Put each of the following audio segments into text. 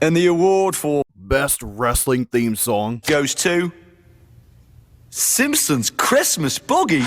And the award for Best Wrestling Theme Song goes to Simpsons Christmas Boogies.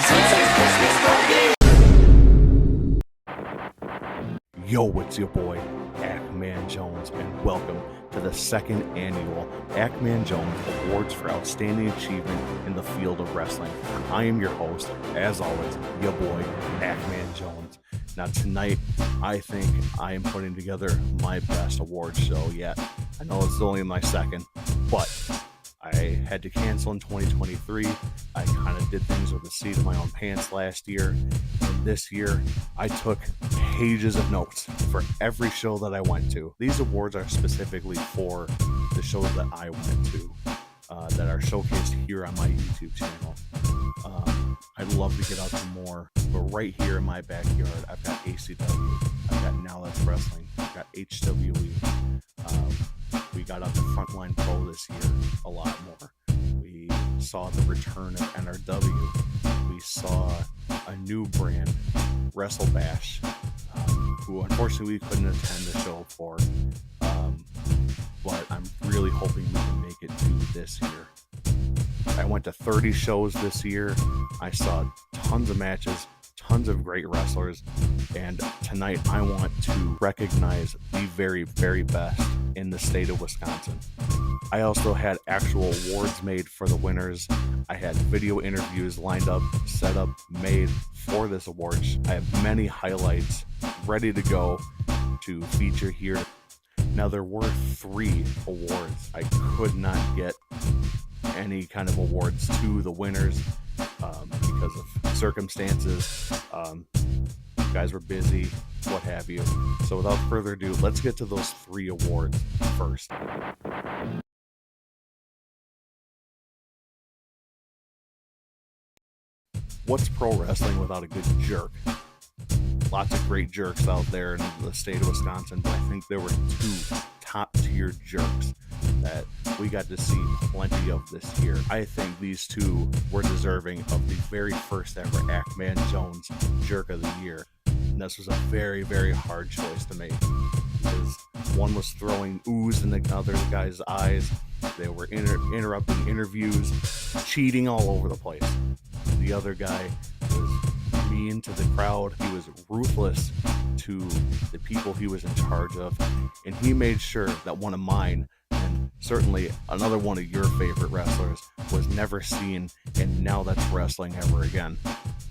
Yo, it's your boy, AKMan Jones, and welcome to the second annual AKMan Jones Awards for Outstanding Achievement in the Field of Wrestling. I am your host, as always, your boy, AKMan Jones. Now tonight, I think I am putting together my best award show yet. I know it's only my second, but I had to cancel in 2023. I kind of did things with the seat of my own pants last year. And this year, I took pages of notes for every show that I went to. These awards are specifically for the shows that I went to, that are showcased here on my YouTube channel. I'd love to get out to more, but right here in my backyard, I've got ACW, I've got Now That's Wrestling, I've got HWE. We got out to Frontline Pro this year a lot more. We saw the return of NRW. We saw a new brand, Wrestle Bash, who unfortunately we couldn't attend the show for, but I'm really hoping we can make it to this year. I went to 30 shows this year. I saw tons of matches, tons of great wrestlers, and tonight I want to recognize the very, very best in the state of Wisconsin. I also had actual awards made for the winners. I had video interviews lined up, set up, made for this awards. I have many highlights ready to go to feature here. Now there were 3 awards. I could not get any kind of awards to the winners because of circumstances. Guys were busy, what have you. So without further ado, let's get to those 3 awards first. What's pro wrestling without a good jerk? Lots of great jerks out there in the state of Wisconsin, but I think there were 2 top tier jerks that we got to see plenty of this year. I think these 2 were deserving of the very first ever AKMan Jones Jerk of the Year. And this was a very, very hard choice to make, because one was throwing ooze in the other guy's eyes. They were interrupting interviews, cheating all over the place. The other guy was mean to the crowd. He was ruthless to the people he was in charge of, and he made sure that one of mine, and certainly another one of your favorite wrestlers, was never seen in Now That's Wrestling ever again.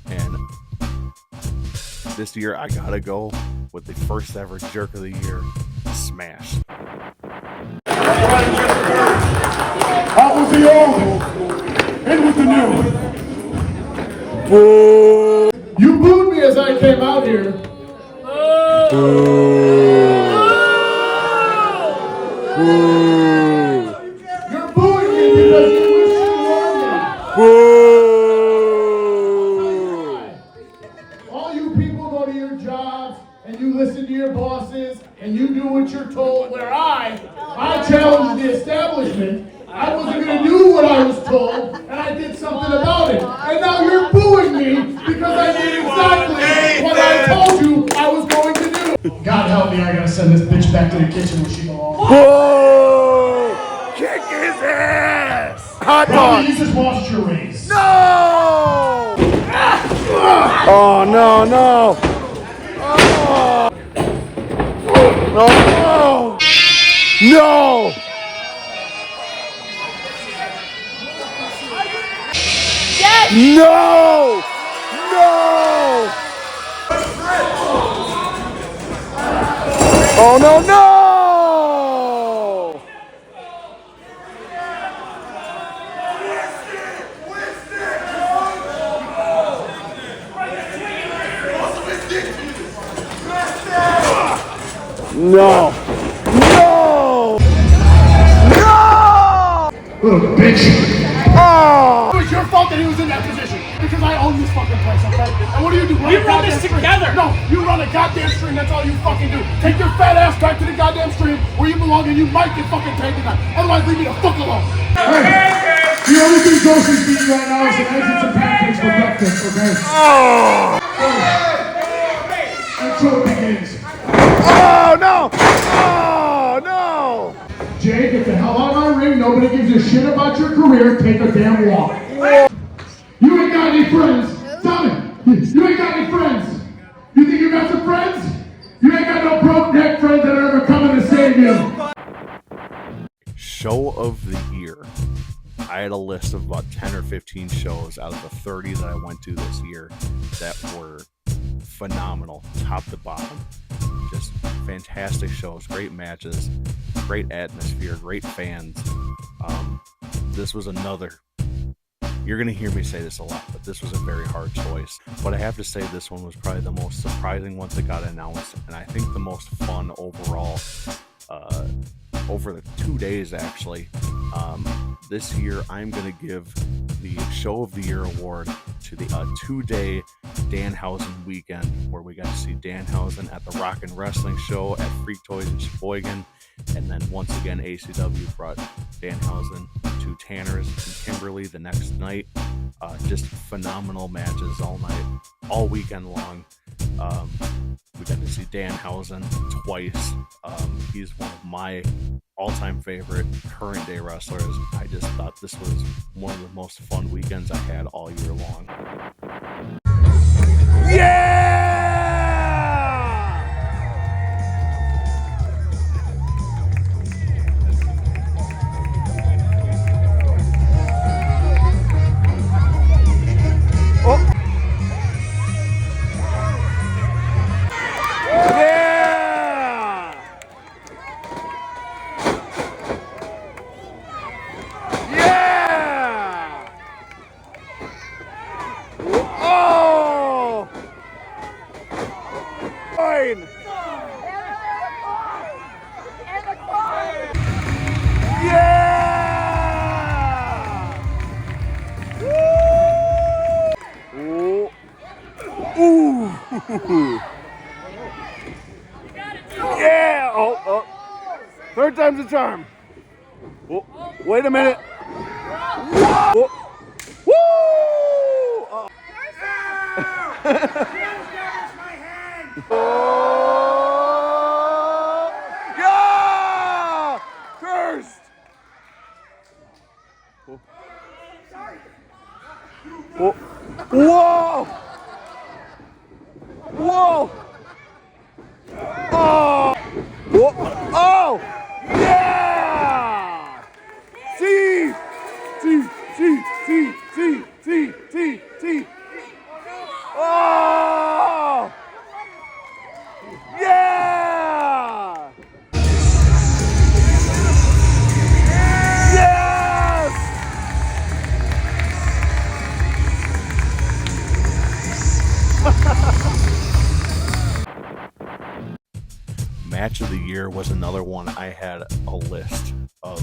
And this year I gotta go with the first ever Jerk of the Year, Smash. Out with the old, in with the new. Boo! You booed me as I came out here. Boo! Boo! You're booing me because you wish you were me. Boo! All you people go to your jobs and you listen to your bosses and you do what you're told, where I challenged the establishment. I wasn't going to do what I was told, and I did something about it. And now you're booing me because I did exactly what I told you I was going to do. God help me, I gotta send this bitch back to the kitchen where she belongs. Whoa! Kick his ass! Hot dog! You just lost your race. No! Oh, no, no! Oh! No! No! No! No! Oh no, no! No! No! No! Little bitch. Oh! It was your fault that he was in that position. Because I own this fucking place, okay? And what do? We run this together! No, you run a goddamn stream, that's all you fucking do. Take your fat ass back to the goddamn stream where you belong and you might get fucking taken out. Otherwise, leave me the fuck alone. Hey, the only thing Dawson's eating right now is some eggs and some pancakes for breakfast, okay? Oh! And so it begins. Oh no! Oh no! Jay, get the hell out of my ring. Nobody gives a shit about your career. Take a damn walk. You ain't got any friends. Tell me. You ain't got any friends. You think you got some friends? You ain't got no broke neck friends that are ever coming to save you. Show of the year. I had a list of about 10 or 15 shows out of the 30 that I went to this year that were phenomenal, top to bottom. Just fantastic shows, great matches, great atmosphere, great fans. This was another, you're going to hear me say this a lot, but this was a very hard choice. But I have to say this one was probably the most surprising once it got announced, and I think the most fun overall over the 2 days actually. This year I'm going to give the Show of the Year award to the 2-day Danhausen weekend, where we got to see Danhausen at the Rock and Wrestling Show at Freak Toys in Sheboygan, and then once again ACW brought Danhausen to Tanner's and Kimberly the next night. Just phenomenal matches all night, all weekend long. We got to see Danhausen twice. He's one of my all-time favorite current day wrestlers. I just thought this was one of the most fun weekends I had all year long. Yeah! Oh! Yeah! Yeah! Oh! Fine! Yeah! Woo! Ooh! Yeah! Oh! Third time's the charm. Oh, wait a minute. Whoa. Woo! Oh. Oh! Yeah! Cursed! Oh. Whoa! Whoa! Oh! Whoa! Oh! Yeah! See! Oh! Yeah! Yes! Match of the year was another one. I had a list of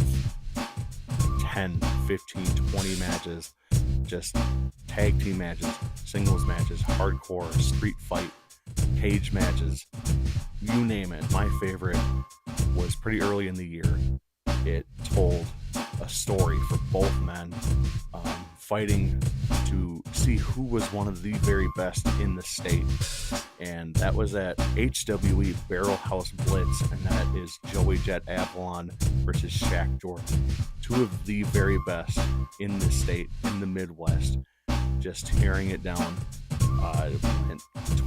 10, 15, 20 matches, just tag team matches, singles matches, hardcore, street fight, cage matches, you name it. My favorite was pretty early in the year. It told a story for both men, fighting to see who was one of the very best in the state, and that was at HWE Barrel House Blitz, and that is Joey Jet Avalon versus Shaq Jordan, two of the very best in the state, in the Midwest, just tearing it down. In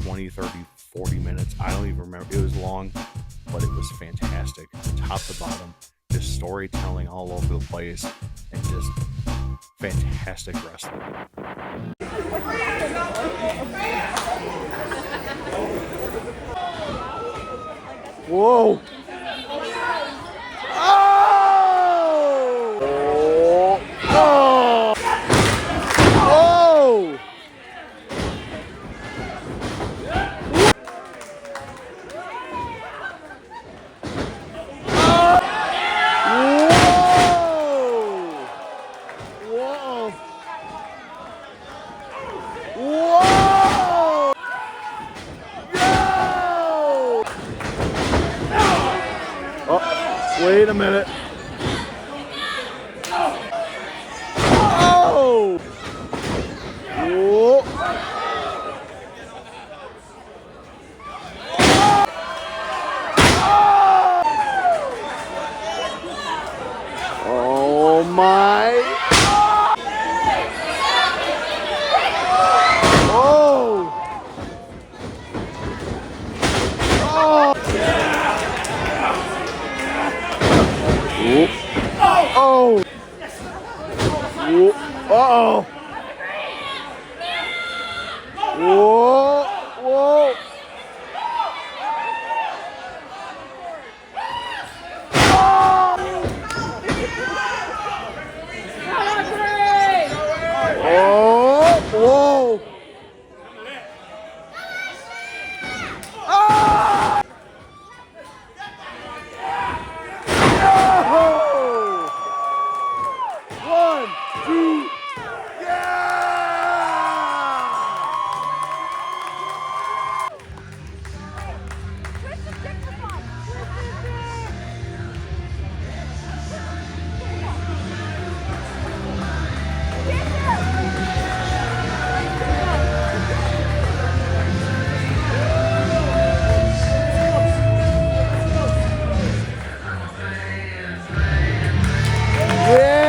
20, 30, 40 minutes, I don't even remember. It was long, but it was fantastic, top to bottom, just storytelling all over the place, and just fantastic wrestling. Whoa! Oh! Oh! Oh! Whoa! Whoa! Yo! Oh, wait a minute. Oh! Whoa! Oh my. Oh. Oh. Oh. Uh-oh. Whoa. Whoa. Oh, whoa. Ah! Oh! 1, 2, yeah! Yeah!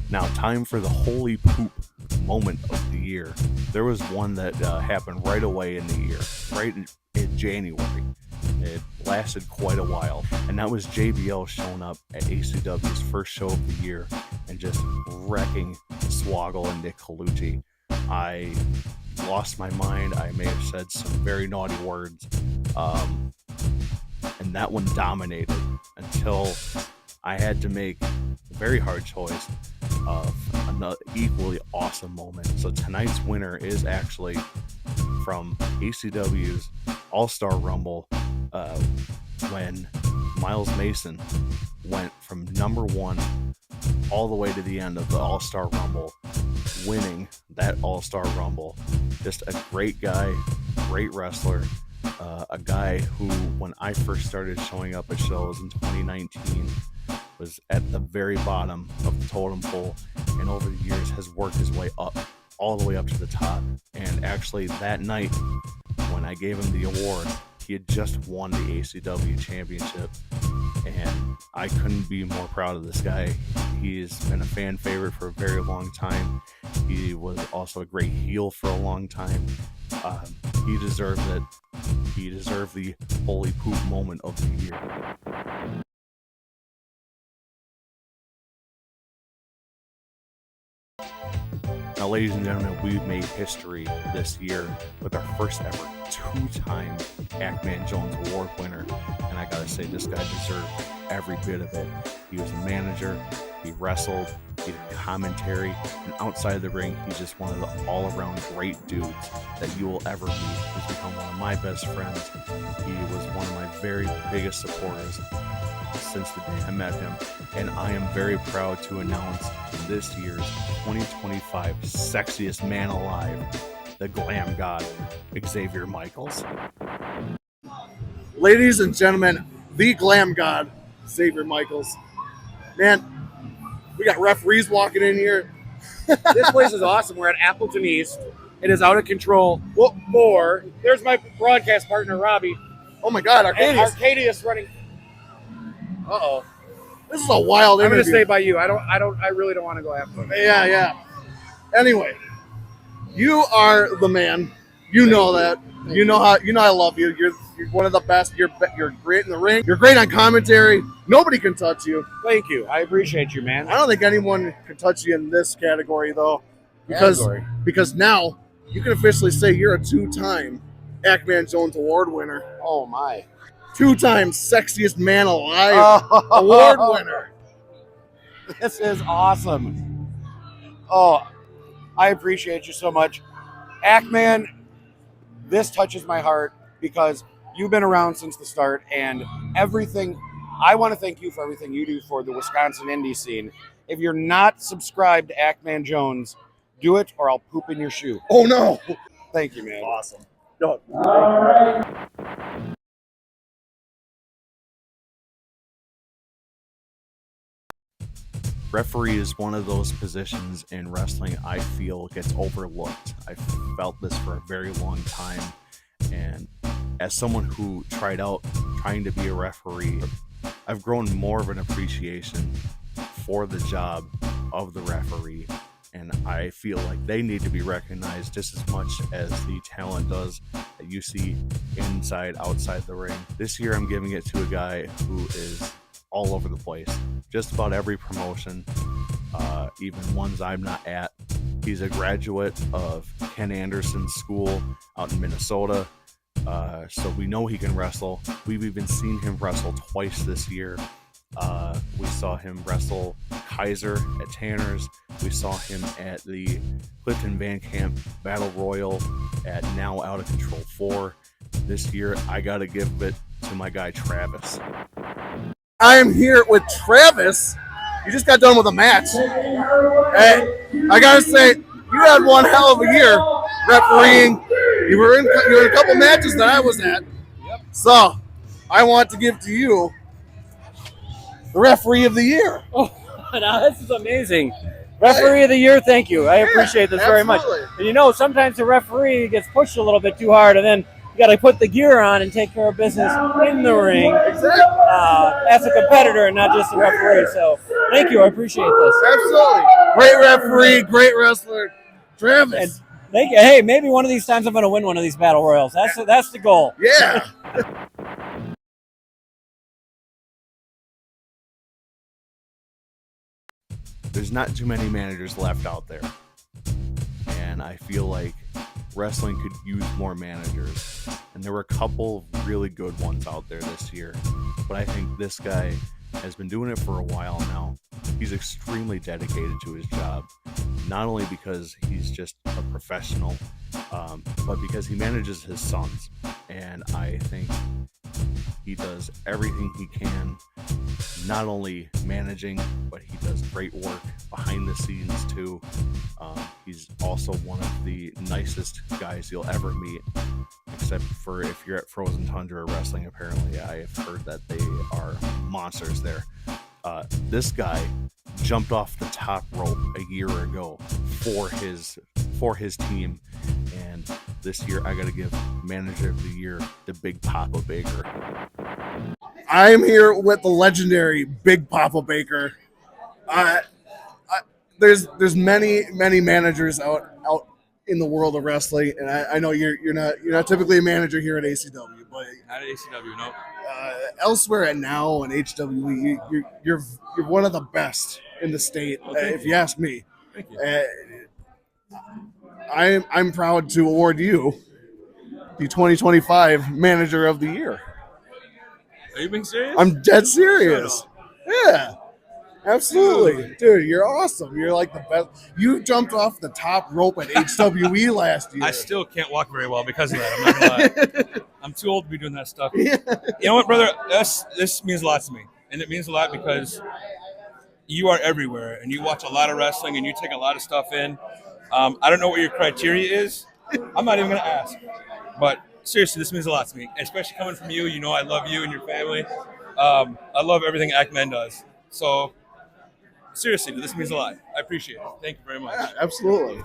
Now, time for the holy poop moment of the year. There was one that happened right away in the year, right in January. It lasted quite a while, and that was JBL showing up at ACW's first show of the year and just wrecking Swoggle and Nick Colucci. I lost my mind. I may have said some very naughty words, and that one dominated until I had to make a very hard choice of another equally awesome moment. So tonight's winner is actually from ACW's All-Star Rumble, when Miles Mason went from number 1 all the way to the end of the All-Star Rumble, winning that All-Star Rumble. Just a great guy, great wrestler, a guy who, when I first started showing up at shows in 2019, was at the very bottom of the totem pole, and over the years has worked his way up, all the way up to the top. And actually that night, when I gave him the award, he had just won the ACW championship, and I couldn't be more proud of this guy. He's been a fan favorite for a very long time. He was also a great heel for a long time. He deserved it. He deserved the holy poop moment of the year. Now, ladies and gentlemen, we've made history this year with our first ever 2-time AKMan Jones Award winner. And I gotta say, this guy deserved every bit of it. He was a manager, he wrestled, he did commentary, and outside the ring, he's just one of the all-around great dudes that you will ever meet. He's become one of my best friends. He was one of my very biggest supporters since the day I met him, and I am very proud to announce this year's 2025 Sexiest Man Alive, the Glam God, Xavier Michaels. Ladies and gentlemen, the Glam God, Xavier Michaels. Man, we got referees walking in here. This place is awesome. We're at Appleton East. It is out of control. What more? There's my broadcast partner, Robbie. Oh my God, And Arcadius. Arcadius running. Uh-oh. This is a wild I'm interview. going to stay by you. I really don't want to go after him. Yeah. Anyway, you are the man. You know that. You know I love you. You're one of the best. You're great in the ring. You're great on commentary. Nobody can touch you. Thank you. I appreciate you, man. I don't think anyone can touch you in this category though, because now you can officially say you're a 2-time AKMan Jones Award winner. Oh, my. 2-time Sexiest Man Alive Award winner. This is awesome. Oh, I appreciate you so much. AKMan, this touches my heart because you've been around since the start, and everything. I want to thank you for everything you do for the Wisconsin indie scene. If you're not subscribed to AKMan Jones, do it or I'll poop in your shoe. Oh no. Thank you, man. Awesome. No. All right. Referee is one of those positions in wrestling I feel gets overlooked. I've felt this for a very long time, and as someone who tried out trying to be a referee, I've grown more of an appreciation for the job of the referee, and I feel like they need to be recognized just as much as the talent does that you see inside, outside the ring. This year I'm giving it to a guy who is all over the place, just about every promotion, even ones I'm not at. He's a graduate of Ken Anderson's school out in Minnesota, so we know he can wrestle. We've even seen him wrestle twice this year. We saw him wrestle Kaiser at Tanner's. We saw him at the Clifton Van Camp Battle Royal at Now Out of Control 4. This year, I got to give it to my guy Travis. I am here with Travis. You just got done with a match. And I gotta say, you had one hell of a year refereeing. You were in a couple matches that I was at. So I want to give to you the referee of the year. Oh, now this is amazing. Referee of the year, thank you. I appreciate this very much. And you know, sometimes the referee gets pushed a little bit too hard, and then you got to put the gear on and take care of business in the ring as a competitor and not just a referee. So thank you. I appreciate this. Absolutely. Great referee, great wrestler. Travis. And thank you. Hey, maybe one of these times I'm going to win one of these battle royals. That's the goal. Yeah. There's not too many managers left out there, and I feel like wrestling could use more managers, and there were a couple really good ones out there this year, but I think this guy has been doing it for a while now. He's extremely dedicated to his job, not only because he's just a professional, but because he manages his sons, and I think he does everything he can, not only managing, but he does great work behind the scenes too. He's also one of the nicest guys you'll ever meet, except for if you're at Frozen Tundra Wrestling. Apparently, I have heard that they are monsters there. This guy jumped off the top rope a year ago for his team, and this year I got to give Manager of the Year to Big Papa Baker. I'm here with the legendary Big Papa Baker. There's many managers out in the world of wrestling, and I know you're not typically a manager here at ACW, but Not at ACW, no. Elsewhere at Now and HWE, you're one of the best in the state, if you ask me. Thank you. I'm proud to award you the 2025 Manager of the Year. Are you being serious? I'm dead serious. Yeah, absolutely. Dude, you're awesome. You're like the best. You jumped off the top rope at HWE last year. I still can't walk very well because of that. I'm not gonna lie. I'm too old to be doing that stuff. Yeah. You know what, brother? This means a lot to me. And it means a lot because you are everywhere and you watch a lot of wrestling and you take a lot of stuff in. I don't know what your criteria is. I'm not even going to ask. But seriously, this means a lot to me, especially coming from you. You know I love you and your family. I love everything AKMan does. So seriously, this means a lot. I appreciate it. Thank you very much. Yeah, absolutely.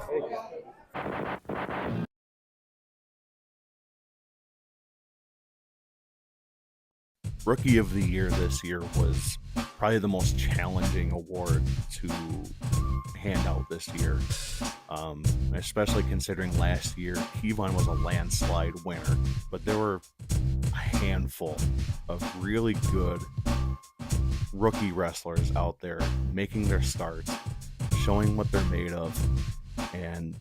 Rookie of the Year this year was probably the most challenging award to hand out this year, especially considering last year Kevon was a landslide winner, but there were a handful of really good rookie wrestlers out there making their starts, showing what they're made of, and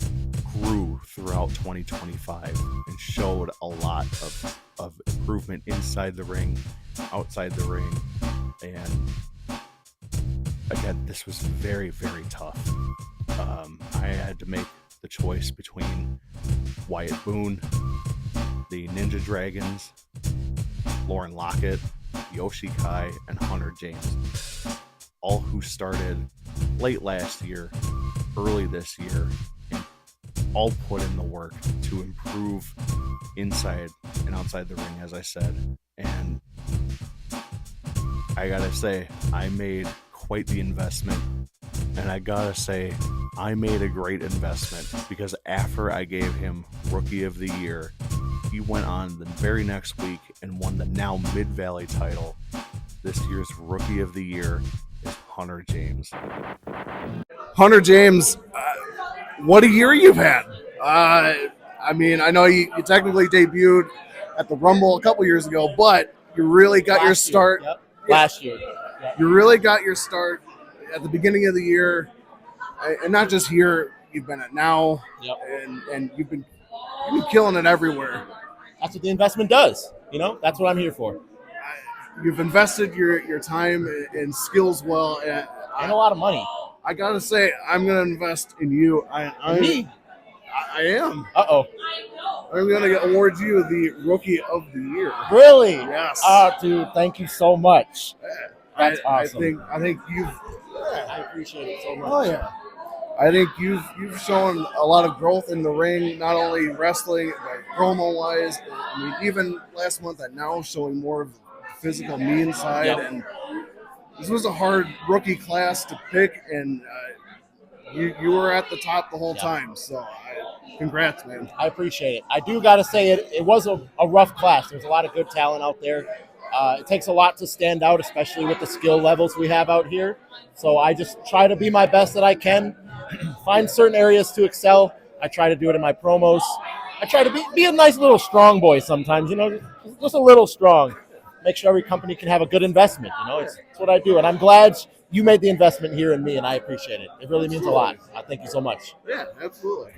grew throughout 2025 and showed a lot of improvement inside the ring, outside the ring. And again, this was very, very tough. I had to make the choice between Wyatt Boone, the Ninja Dragons, Lauren Lockett, Yoshi Kai, and Hunter James, all who started late last year, early this year, and all put in the work to improve inside and outside the ring, as I said. And I gotta say, I made quite the investment. And I gotta say, I made a great investment because after I gave him Rookie of the Year, he went on the very next week and won the now Mid-Valley title. This year's Rookie of the Year is Hunter James. Hunter James, what a year you've had. I mean, I know you technically debuted at the Rumble a couple years ago, but you really got your start. Yep. Last year. Yep. You really got your start at the beginning of the year, and not just here. You've been at now, Yep. and you've been killing it everywhere. That's what the investment does. You know, that's what I'm here for. You've invested your time and skills well, and a lot of money. I gotta say, I'm gonna invest in you. Me? I am. Uh-oh. I'm gonna award you the Rookie of the Year. Really? Yes. Oh, dude, thank you so much. That's awesome. I think you've. I appreciate it so much. Oh yeah. I think you've shown a lot of growth in the ring, not only wrestling, but promo wise. I mean, even last month at Now, showing more of the physical mean side. Yep. And this was a hard rookie class to pick, and you were at the top the whole time. So, congrats, man. I appreciate it. I do got to say it was a rough class. There's a lot of good talent out there. It takes a lot to stand out, especially with the skill levels we have out here. So I just try to be my best that I can, find certain areas to excel. I try to do it in my promos. I try to be a nice little strong boy sometimes, you know, just a little strong. Make sure every company can have a good investment, you know. It's what I do. And I'm glad you made the investment here in me, and I appreciate it. It really means a lot. Thank you so much. Yeah, absolutely.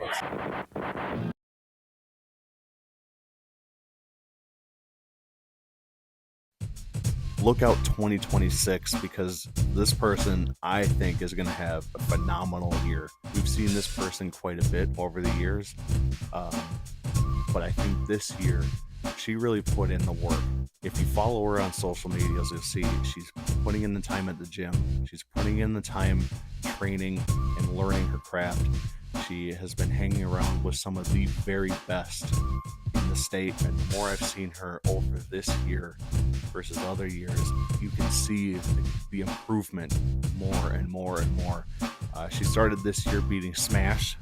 Look out 2026 because this person, I think, is going to have a phenomenal year. We've seen this person quite a bit over the years, but I think this year she really put in the work. If you follow her on social medias, you'll see she's putting in the time at the gym. She's putting in the time training and learning her craft. She has been hanging around with some of the very best in the state, and the more I've seen her over this year versus other years, you can see the improvement more and more and more. She started this year beating Smash,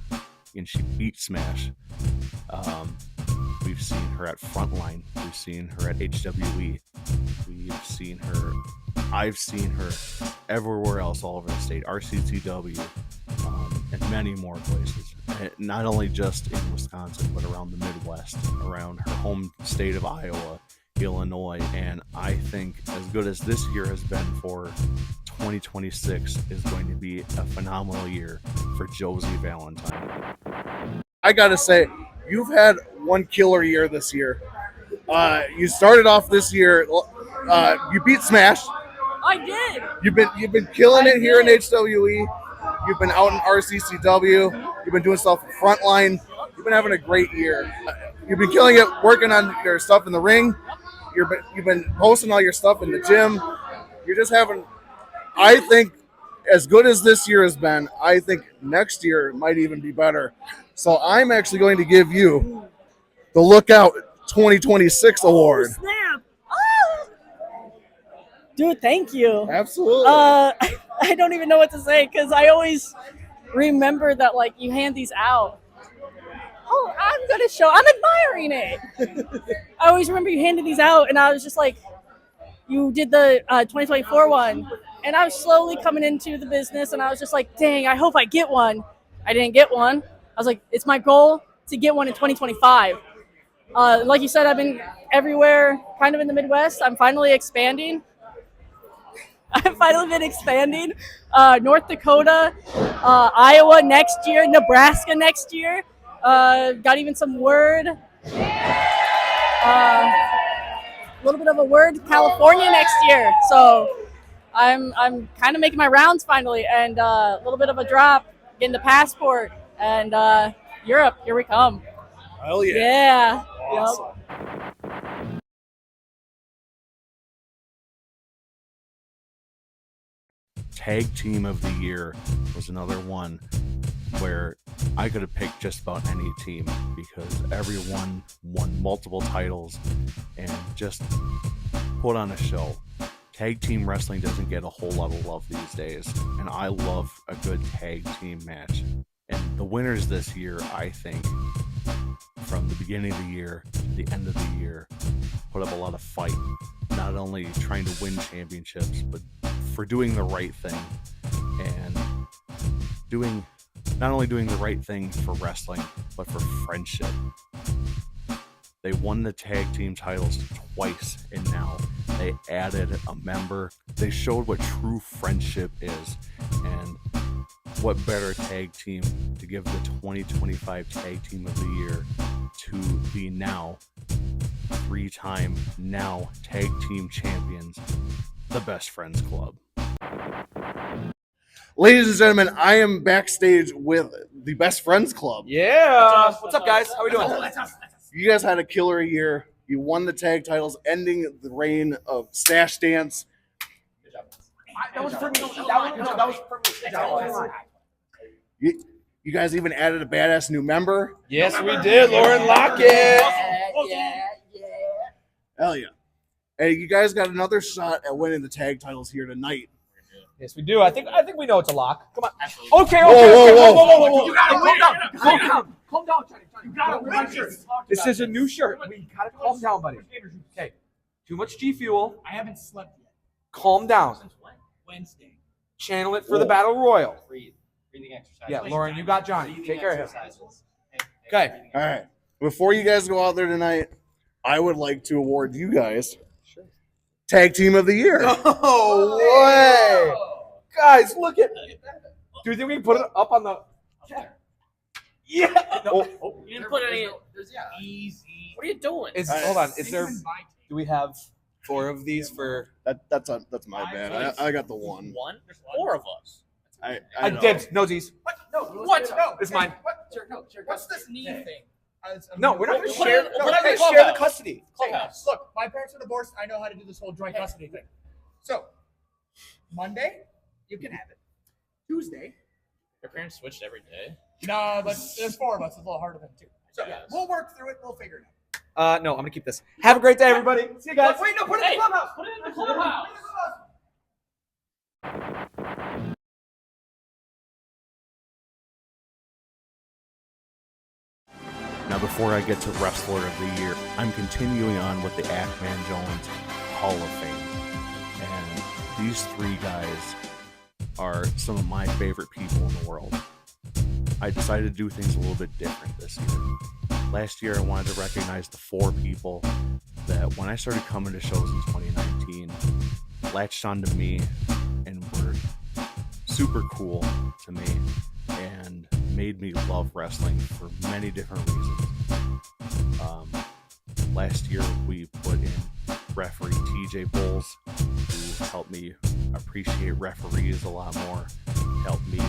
and she beat Smash. We've seen her at Frontline. We've seen her at HWE. I've seen her everywhere else all over the state, RCTW, and many more places. Not only just in Wisconsin, but around the Midwest, around her home state of Iowa, Illinois. And I think as good as this year has been for 2026 is going to be a phenomenal year for Josie Valentine. I gotta say, you've had one killer year this year. You started off this year. You beat Smash. I did. You've been killing it here in HWE. You've been out in RCCW. You've been doing stuff in Frontline. You've been having a great year. You've been killing it, working on your stuff in the ring. You've been posting all your stuff in the gym. You're just having, I think, as good as this year has been, I think next year might even be better. So I'm actually going to give you the Lookout 2026 award. Oh, snap. Oh. Dude, thank you. Absolutely. I don't even know what to say because I always remember that, like, you hand these out. Oh, I'm admiring it. I always remember you handed these out, and I was just like, you did the 2024 one, and I was slowly coming into the business, and I was just like, dang, I hope I get one. I didn't get one. I was like, it's my goal to get one in 2025. Like you said, I've been everywhere, kind of in the Midwest. I'm finally expanding. I've finally been expanding. North Dakota, Iowa next year, Nebraska next year. Got even some word. A little bit of a word, California next year. So I'm kind of making my rounds finally, and a little bit of a drop, getting the passport, and Europe, here we come. Hell yeah. Yeah. Awesome. Yep. Tag Team of the Year was another one where I could have picked just about any team because everyone won multiple titles and just put on a show. tag team wrestling doesn't get a whole lot of love these days, and I love a good tag team match. And the winners this year, I think, from the beginning of the year to the end of the year, put up a lot of fight, not only trying to win championships, but for doing the right thing, and not only doing the right thing for wrestling, but for friendship. They won the tag team titles twice, and now they added a member. They showed what true friendship is, and what better tag team to give the 2025 Tag Team of the Year to be now 3-time now tag team champions, the Best Friends Club. Ladies and gentlemen, I am backstage with the Best Friends Club. Yeah. What's up, guys? How we doing? You guys had a killer year. You won the tag titles, ending the reign of Stash Dance. That was for me. That was for me. You guys even added a badass new member. Yes, we did. Lauren Lockett. Hell yeah. Hey, you guys got another shot at winning the tag titles here tonight. Yes, we do. I think we know it's a lock. Come on. Okay. Whoa. You gotta calm down. Calm down, Johnny. You gotta win shirt. This is a new shirt. We gotta calm down, buddy. Okay. Too much G Fuel. I haven't slept yet. Calm down. Since when? Wednesday. Channel it for the Battle Royal. Breathing exercise. Yeah, Lauren, you got Johnny. Take care of him. Okay. All right. Before you guys go out there tonight, I would like to award you guys Tag Team of the Year. No way. Guys, look at it. Do you think we can put it up on the... Yeah. You didn't put any... Easy. What are you doing? Hold on. Is there... Do we have 4 of these for... That's my bad. I got the one. One? There's 4 of us. I did. Nosies. What? No. What? No. It's mine. What? What's this knee thing? No, we're not going to share. We're not going gonna to share the custody. Look, my parents are divorced. I know how to do this whole joint custody thing. So, Monday, you can have it. Tuesday. Your parents switched every day? No, but there's 4 of us. It's a little harder than 2. So, we'll work through it. We'll figure it out. No, I'm going to keep this. Have a great day, everybody. See you guys. Wait, no, put it in the clubhouse. Put it in the clubhouse. Now, before I get to Wrestler of the Year, I'm continuing on with the AKMan Jones Hall of Fame. And these 3 guys are some of my favorite people in the world. I decided to do things a little bit different this year. Last year, I wanted to recognize the 4 people that, when I started coming to shows in 2019, latched onto me and were super cool to me and made me love wrestling for many different reasons. Last year, we put in referee TJ Bowles, who helped me appreciate referees a lot more, helped me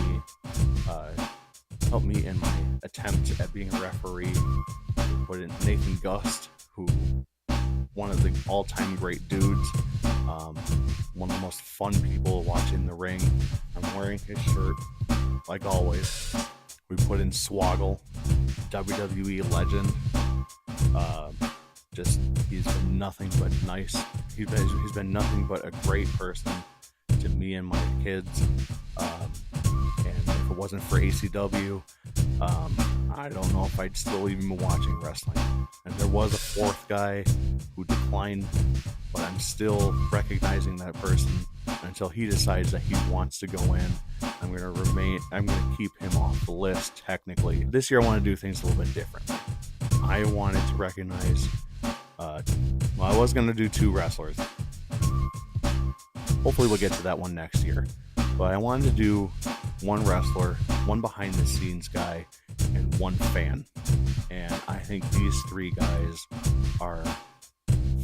in my attempt at being a referee. We put in Nathan Gust, who one of the all-time great dudes, one of the most fun people to watch in the ring. I'm wearing his shirt, like always. We put in Swoggle, WWE legend. He's been nothing but nice. He's been nothing but a great person to me and my kids. And if it wasn't for ACW, I don't know if I'd still even be watching wrestling. And there was a 4th guy who declined, but I'm still recognizing that person until he decides that he wants to go in. I'm going to keep him off the list technically. This year I want to do things a little bit different. I wanted to recognize, I was going to do 2 wrestlers. Hopefully we'll get to that one next year. But I wanted to do 1 wrestler, 1 behind the scenes guy, and 1 fan. And I think these 3 guys are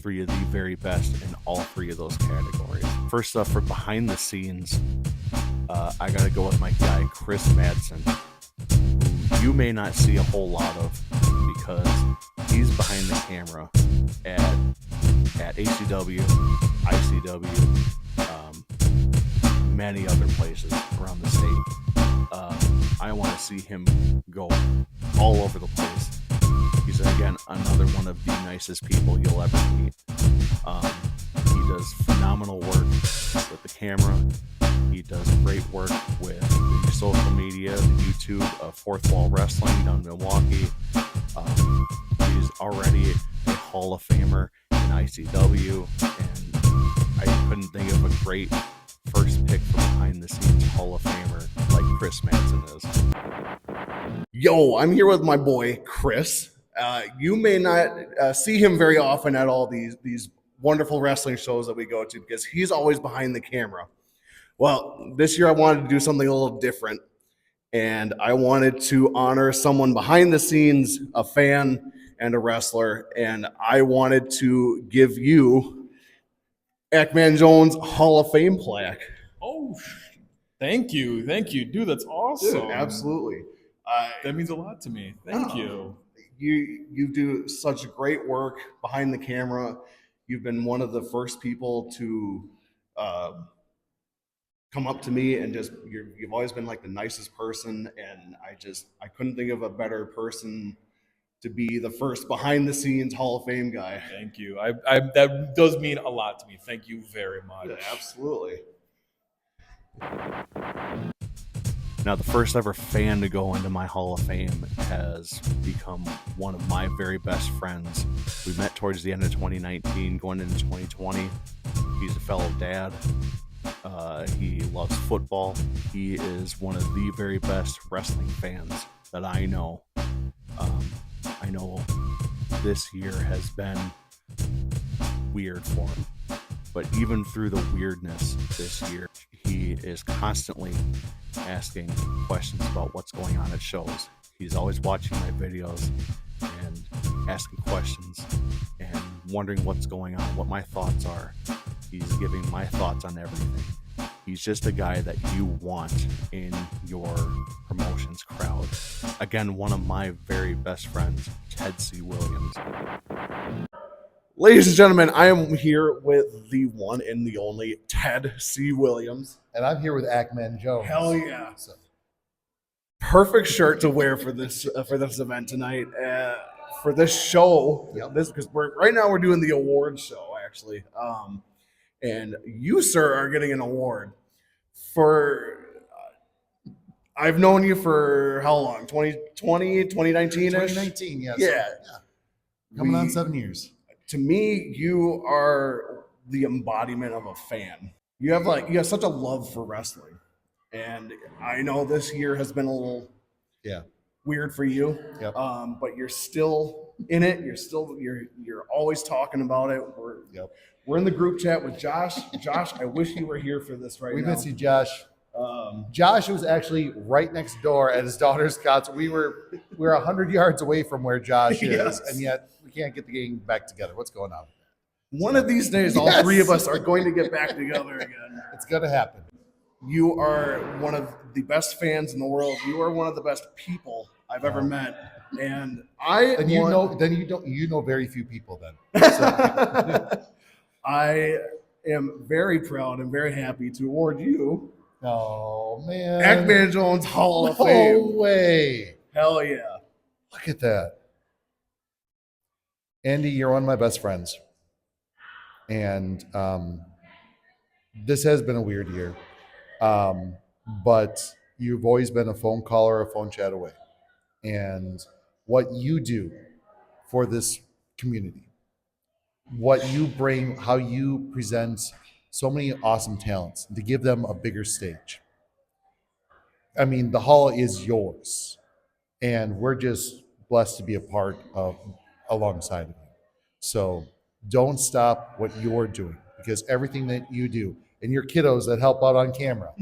3 of the very best in all 3 of those categories. First up, for behind the scenes, I gotta go with my guy, Chris Madsen, who you may not see a whole lot of because he's behind the camera at ACW, ICW, many other places around the state. I want to see him go all over the place. He's, again, another one of the nicest people you'll ever meet. He does phenomenal work camera. He does great work with the social media, the YouTube of Fourth Wall Wrestling down in Milwaukee. He's already a Hall of Famer in ICW, and I couldn't think of a great first pick for behind the scenes Hall of Famer like Chris Madsen is. Yo, I'm here with my boy Chris. You may not see him very often at all these wonderful wrestling shows that we go to because he's always behind the camera. Well, this year I wanted to do something a little different, and I wanted to honor someone behind the scenes, a fan and a wrestler, and I wanted to give you AKMan Jones Hall of Fame plaque. Oh, thank you, dude. That's awesome. Dude, absolutely. That means a lot to me. Thank you. You do such great work behind the camera. You've been one of the first people to come up to me, and just you've always been like the nicest person, and I couldn't think of a better person to be the first behind the scenes Hall of Fame guy. Thank you. That does mean a lot to me. Thank you very much. Yeah, absolutely. Now, the first ever fan to go into my Hall of Fame has become one of my very best friends. We met towards the end of 2019, going into 2020. He's a fellow dad. He loves football. He is one of the very best wrestling fans that I know. I know this year has been weird for him, but even through the weirdness this year, he is constantly asking questions about what's going on at shows. He's always watching my videos and asking questions and wondering what's going on, what my thoughts are. He's giving my thoughts on everything. He's just a guy that you want in your promotions crowd. Again, one of my very best friends, Ted C. Williams. Ladies and gentlemen, I am here with the one and the only Ted C. Williams. And I'm here with AKMan Jones. Hell yeah. Perfect shirt to wear for this event tonight. For this show, because right now we're doing the awards show, actually. And you, sir, are getting an award for I've known you for how long? 2020, 2019-ish? 2019, yes. Yeah. Coming on 7 years. To me, you are the embodiment of a fan. You have such a love for wrestling. And I know this year has been a little weird for you. Yep. But you're still in it. You're always talking about it. We're in the group chat with Josh. Josh, I wish you were here for this right now. We miss you, Josh. Josh was actually right next door at his daughter's concert. We're 100 yards away from where Josh is, and yet we can't get the gang back together. What's going on? One of these days, all three of us are going to get back together again. It's going to happen. You are one of the best fans in the world. You are one of the best people I've ever met, and you know very few people then. So. I am very proud and very happy to award you. Oh man! AKMan Jones Hall of Fame. No way! Hell yeah! Look at that, Andy. You're one of my best friends, and this has been a weird year, but you've always been a phone call or a phone chat away, and what you do for this community. What you bring, how you present so many awesome talents, to give them a bigger stage. I mean, the hall is yours, and we're just blessed to be a part of alongside of you. So don't stop what you're doing, because everything that you do, and your kiddos that help out on camera,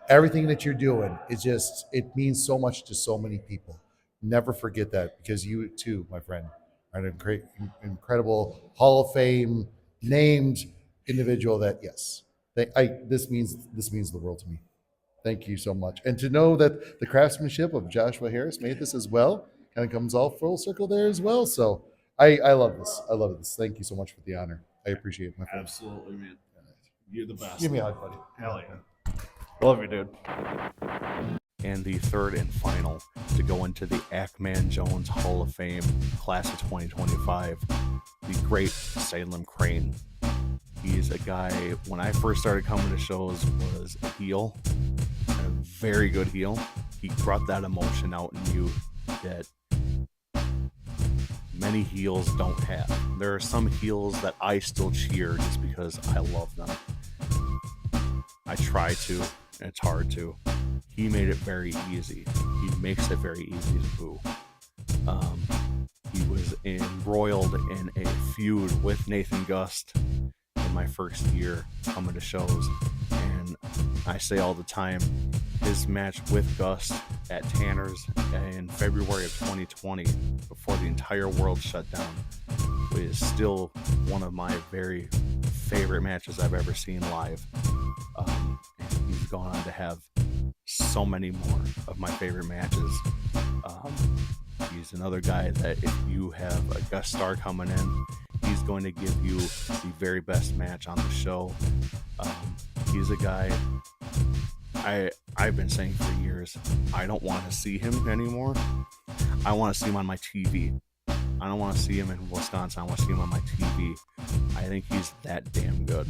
everything that you're doing it means so much to so many people. Never forget that, because you too, my friend, are an incredible Hall of Fame named individual that, this means the world to me. Thank you so much. And to know that the craftsmanship of Joshua Harris made this as well, kind of comes all full circle there as well. So I love this. I love this. Thank you so much for the honor. I appreciate it, my friend. Absolutely, man. You're the best. Give me a hug, buddy. Hell yeah. Love you, dude. And the third and final to go into the AKMan Jones Hall of Fame class of 2025, the great Salem Crane. He's a guy, when I first started coming to shows, was a heel, a very good heel. He brought that emotion out in you that many heels don't have. There are some heels that I still cheer just because I love them. I try to, and it's hard to. He made it very easy. He makes it very easy to boo. He was embroiled in a feud with Nathan Gust in my first year coming to shows, and I say all the time, his match with Gust at Tanner's in February of 2020, before the entire world shut down, is still one of my very favorite matches I've ever seen live. And he's gone on to have so many more of my favorite matches. He's another guy that if you have a guest star coming in, he's going to give you the very best match on the show. He's a guy I've been saying for years, I don't want to see him anymore. I want to see him on my TV. I don't want to see him in Wisconsin. I want to see him on my TV. I think he's that damn good.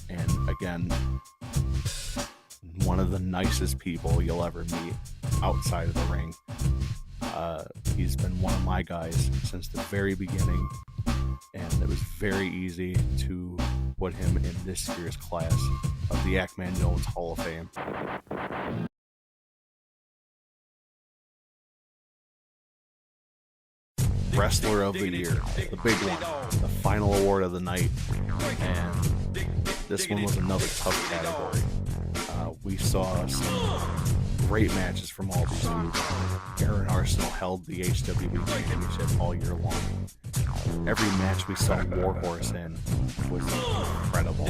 And again, one of the nicest people you'll ever meet outside of the ring. He's been one of my guys since the very beginning, and it was very easy to put him in this year's class of the AKMan Jones Hall of Fame. Wrestler of the Year, the big one, the final award of the night, and this one was another tough category. We saw some great matches from all these dudes. Aaron Arsenal held the HWE Championship all year long. Every match we saw Warhorse in was incredible.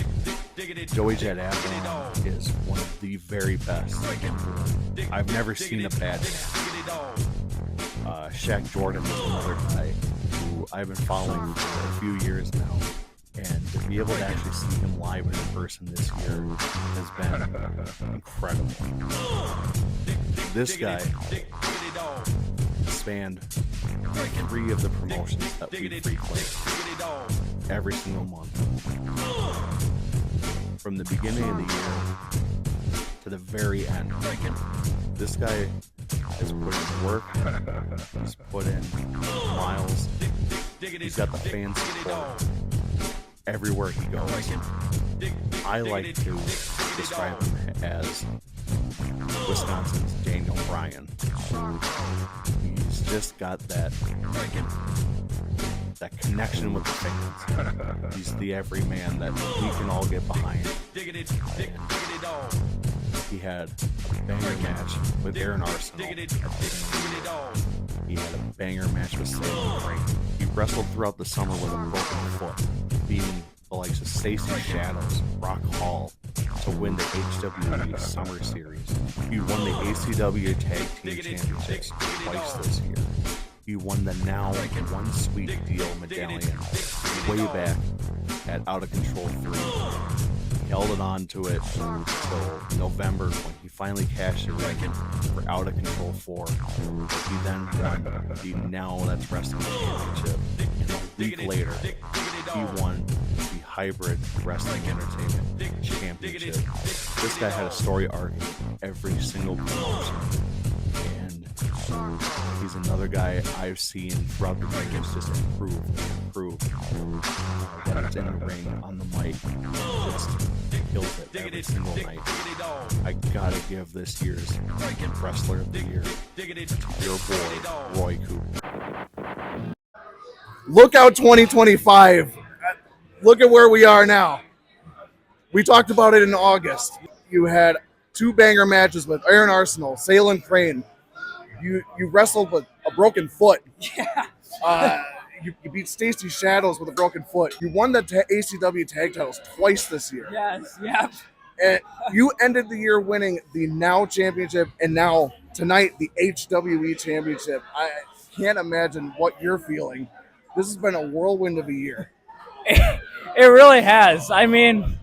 Joey Jet Avalon is one of the very best. I've never seen a bad match. Shaq Jordan is another guy who I've been following for a few years now, and to be able to actually see him live in person this year has been incredible. This guy spanned 3 of the promotions that we frequent every single month. From the beginning of the year to the very end, this guy has put in work, he's put in miles, he's got the fan support everywhere he goes. I like to describe him as Wisconsin's Daniel Bryan. He's just got that connection with the fans. He's the everyman that we can all get behind. And he had a banger match with Aaron Arsenal. He had a banger match with Salem Crane. He wrestled throughout the summer with a broken foot, beating the likes of Stacey Shadows, Brock Hall, to win the HWE Summer Series. He won the ACW Tag Team Championships twice this year. He won the now One Sweet Deal medallion way back at Out of Control 3. He held it on to it until November when he finally cashed it in for Out of Control 4. He then won the Now That's Wrestling Championship. And a week later, he won the Hybrid Wrestling Entertainment Championship. This guy had a story arc in every single promotion. And he's another guy I've seen throughout the years just improve. Whether it's in the ring, on the mic, just kills it every single night. I gotta give this year's Wrestler of the Year to your boy, Roy Cooper. Look out 2025. Look at where we are now. We talked about it in August. You had 2 banger matches with Aaron Arsenal, Salem Crane. You wrestled with a broken foot. Yeah. You beat Stacey Shadows with a broken foot. You won the ACW tag titles twice this year. Yes. Yep. And you ended the year winning the Now Championship, and now tonight the HWE Championship. I can't imagine what you're feeling. This has been a whirlwind of a year. It really has. I mean,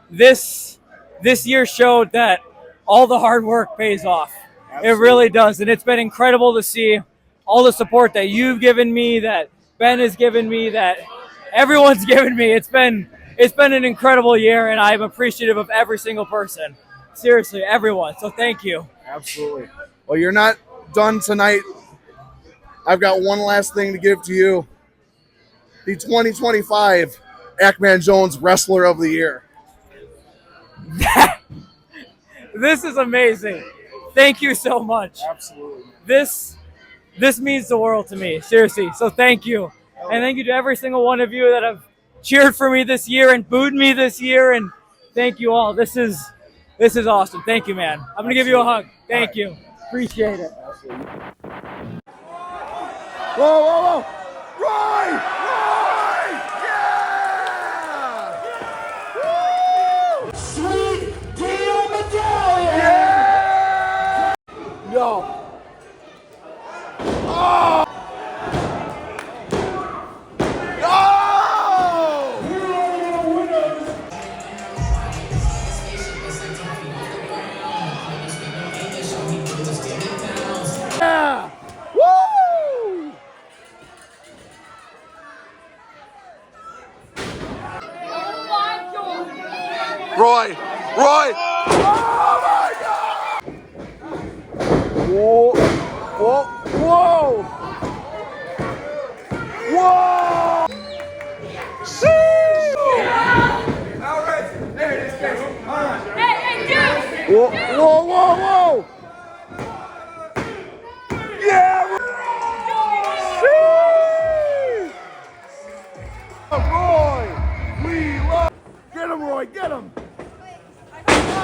this year showed that all the hard work pays off. Absolutely. It really does, and it's been incredible to see all the support that you've given me, that Ben has given me, that everyone's given me. It's been an incredible year, and I'm appreciative of every single person. Seriously, everyone. So thank you. Absolutely. Well, you're not done tonight. I've got one last thing to give to you. The 2025 AKMan Jones Wrestler of the Year. This is amazing. Thank you so much. Absolutely. This means the world to me. Seriously. So thank you. And thank you to every single one of you that have cheered for me this year and booed me this year. And thank you all. This is awesome. Thank you, man. I'm going to give you a hug. Thank you. Appreciate it. Whoa, whoa, whoa. Roy! Roy! Yeah! Woo! Sweet deal medallion! Yeah! No. Oh! No! Yeah! Woo! Roy! Roy! Oh my God! Whoa! Whoa! Whoa! Whoa! See! All right, there it is, guys. All right. Whoa! Whoa! Whoa! Whoa! Yeah! See! Roy! We love. Get him, Roy! Get him!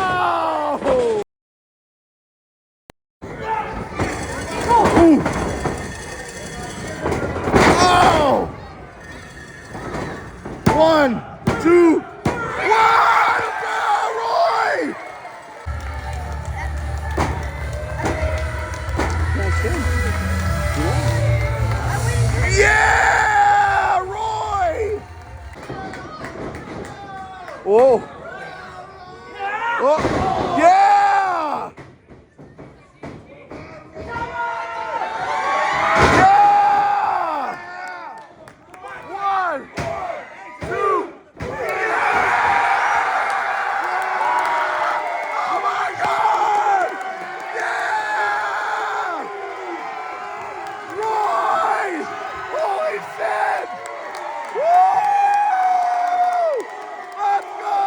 Oh! Ooh. Oh! 1, 2, 1! Go, Roy! Yeah, Roy! Oh! Oh! Yeah! Yeah! 1, 2, oh my God! Yeah! Roy! Holy shit! Woo! Let's go!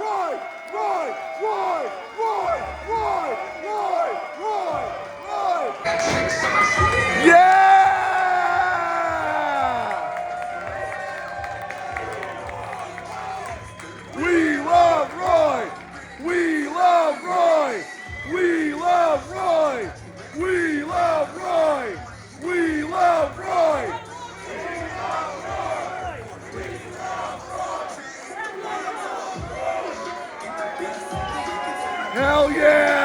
Roy! Roy! Roy! Roy! Roy! Roy! Roy! Roy! Roy! Yeah! We love Roy! We love Roy! We love Roy! We love Roy! We love Roy! Hell yeah!